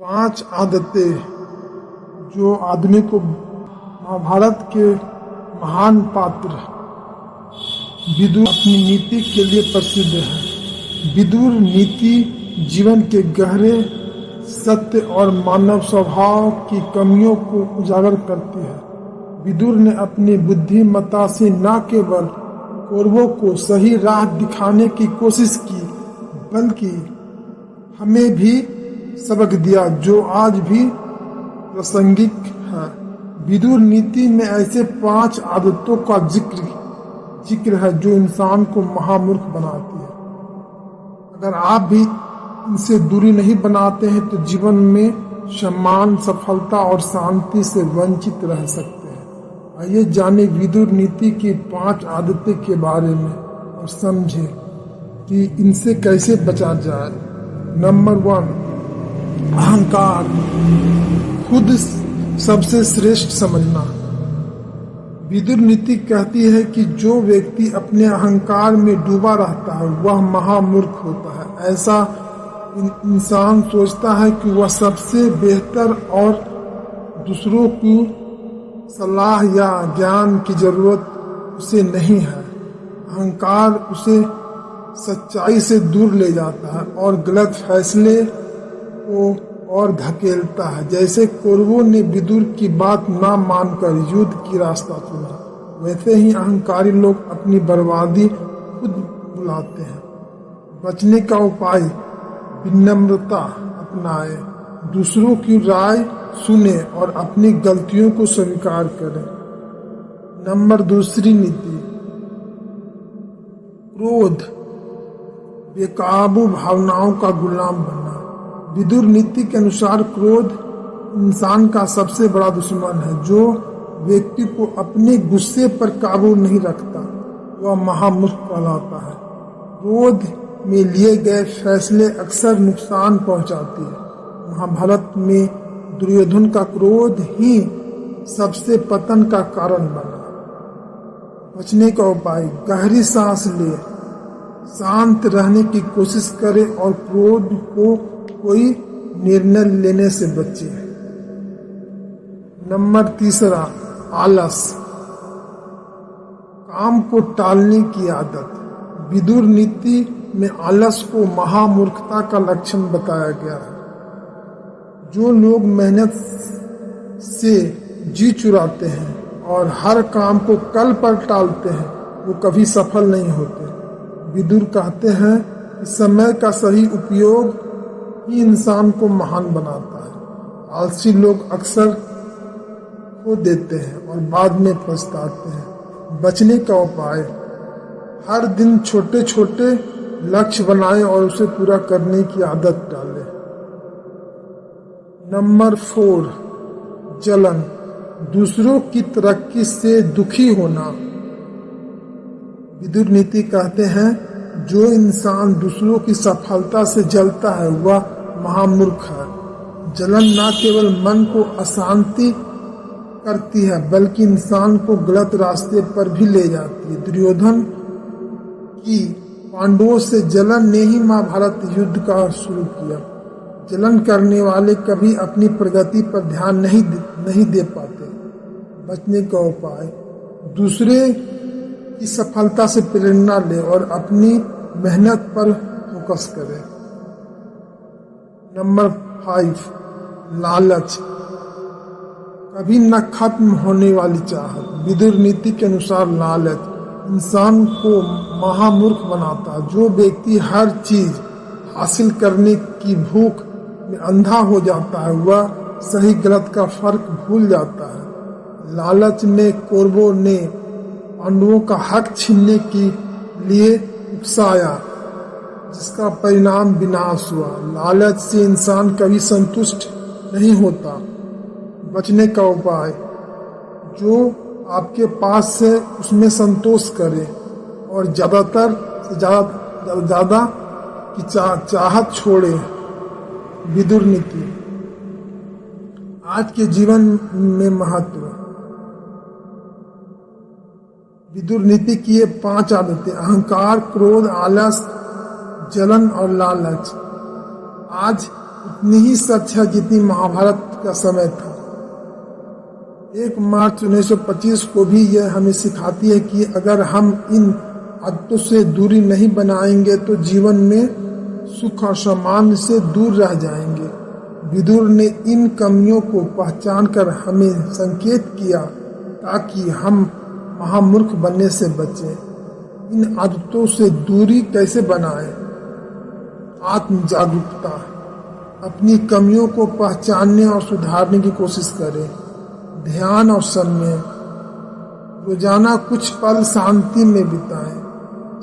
5 आदतें जो आदमी को महाभारत के महान पात्र विदुर अपनी नीति के लिए प्रसिद्ध है। विदुर नीति जीवन के गहरे सत्य और मानव स्वभाव की कमियों को उजागर करती है। विदुर ने अपनी बुद्धिमत्ता से न केवल कौरवों को सही राह दिखाने की कोशिश की, बल्कि हमें भी सबक दिया जो आज भी प्रासंगिक है। विदुर नीति में ऐसे 5 आदतों का जिक्र है जो इंसान को महामूर्ख बनाती है। अगर आप भी इनसे दूरी नहीं बनाते हैं तो जीवन में सम्मान, सफलता और शांति से वंचित रह सकते हैं। आइए जाने विदुर नीति की 5 आदतें के बारे में और समझे कि इनसे कैसे बचा जाए। नंबर 1, अहंकार, खुद सबसे श्रेष्ठ समझना। विदुर नीति कहती है कि जो व्यक्ति अपने अहंकार में डूबा रहता है वह महामूर्ख होता है। ऐसा इंसान सोचता है कि वह सबसे बेहतर और दूसरों की सलाह या ज्ञान की जरूरत उसे नहीं है। अहंकार उसे सच्चाई से दूर ले जाता है और गलत फैसले को और धकेलता है। जैसे कौरवों ने विदुर की बात ना मानकर युद्ध की रास्ता चुना, वैसे ही अहंकारी लोग अपनी बर्बादी खुद बुलाते हैं। बचने का उपाय, विनम्रता अपनाए, दूसरों की राय सुने और अपनी गलतियों को स्वीकार करें। नंबर 2 नीति, क्रोध, बेकाबू भावनाओं का गुलाम बनना। विदुर नीति के अनुसार क्रोध इंसान का सबसे बड़ा दुश्मन है। जो व्यक्ति को अपने गुस्से पर काबू नहीं रखता वह महामूर्ख कहलाता है। क्रोध में लिए गए फैसले अक्सर नुकसान पहुंचाते हैं। महाभारत में दुर्योधन का क्रोध ही सबसे पतन का कारण बना। बचने का उपाय, गहरी सांस ले, शांत रहने की कोशिश करें और क्रोध को कोई निर्णय लेने से बचे। नंबर 3, आलस, काम को टालने की आदत। विदुर नीति में आलस को महामूर्खता का लक्षण बताया गया है। जो लोग मेहनत से जी चुराते हैं और हर काम को कल पर टालते हैं वो कभी सफल नहीं होते। विदुर कहते हैं कि समय का सही उपयोग ही इंसान को महान बनाता है। आलसी लोग अक्सर खो देते हैं और बाद में पछताते हैं। बचने का उपाय, हर दिन छोटे छोटे लक्ष्य बनाएं और उसे पूरा करने की आदत डालें। नंबर 4, जलन, दूसरों की तरक्की से दुखी होना। विदुर नीति कहते हैं जो इंसान दूसरों की सफलता से जलता है वह महामूर्ख है। जलन न केवल मन को अशांति करती है बल्कि इंसान को गलत रास्ते पर भी ले जाती है। दुर्योधन की पांडवों से जलन ने ही महाभारत युद्ध का शुरू किया। जलन करने वाले कभी अपनी प्रगति पर ध्यान नहीं दे पाते। बचने का उपाय, दूसरे की सफलता से प्रेरणा ले और अपनी मेहनत पर फोकस करें। नंबर 5, लालच, कभी न खत्म होने वाली चाहत। विदुर नीति के अनुसार लालच इंसान को महामूर्ख बनाता है। जो व्यक्ति हर चीज हासिल करने की भूख में अंधा हो जाता है वह सही गलत का फर्क भूल जाता है। लालच में कौरवों ने पांडवों का हक छीनने के लिए उकसाया जिसका परिणाम विनाश हुआ। लालच से इंसान कभी संतुष्ट नहीं होता। बचने का उपाय, जो आपके पास से उसमें संतोष करें और ज्यादातर से ज्यादा की चाहत छोड़े। विदुर नीति आज के जीवन में महत्व। विदुर नीति की ये 5 आदतें, अहंकार, क्रोध, आलस, जलन और लालच आज उतनी ही सच है जितनी महाभारत का समय था। 1 मार्च 1925 को भी यह हमें सिखाती है कि अगर हम इन आदतों से दूरी नहीं बनाएंगे तो जीवन में सुख और सम्मान से दूर रह जाएंगे। विदुर ने इन कमियों को पहचान कर हमें संकेत किया ताकि हम महामूर्ख बनने से बचें। इन आदतों से दूरी कैसे बनाएं? आत्म जागरूकता, अपनी कमियों को पहचानने और सुधारने की कोशिश करें। ध्यान और संयम, रोजाना कुछ पल शांति में बिताएं।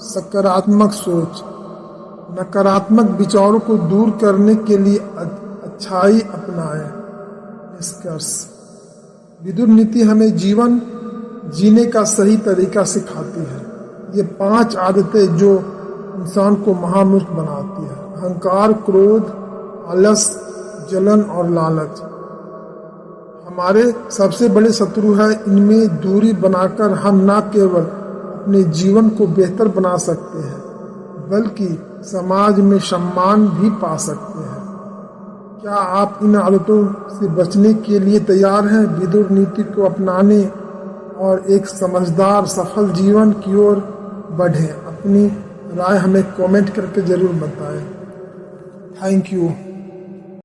सकारात्मक सोच, नकारात्मक विचारों को दूर करने के लिए अच्छाई अपनाएं। निष्कर्ष, विदुर नीति हमें जीवन जीने का सही तरीका सिखाती है। ये 5 आदतें जो इंसान को महामूर्ख बनाती है: अहंकार, क्रोध, आलस, जलन और लालच हमारे सबसे बड़े शत्रु है। इनमें दूरी बनाकर हम न केवल अपने जीवन को बेहतर बना सकते हैं बल्कि समाज में सम्मान भी पा सकते हैं। क्या आप इन आदतों से बचने के लिए तैयार हैं? विदुर नीति को अपनाने और एक समझदार सफल जीवन की ओर बढ़ें। अपनी राय हमें कमेंट करके जरूर बताएं। Thank you.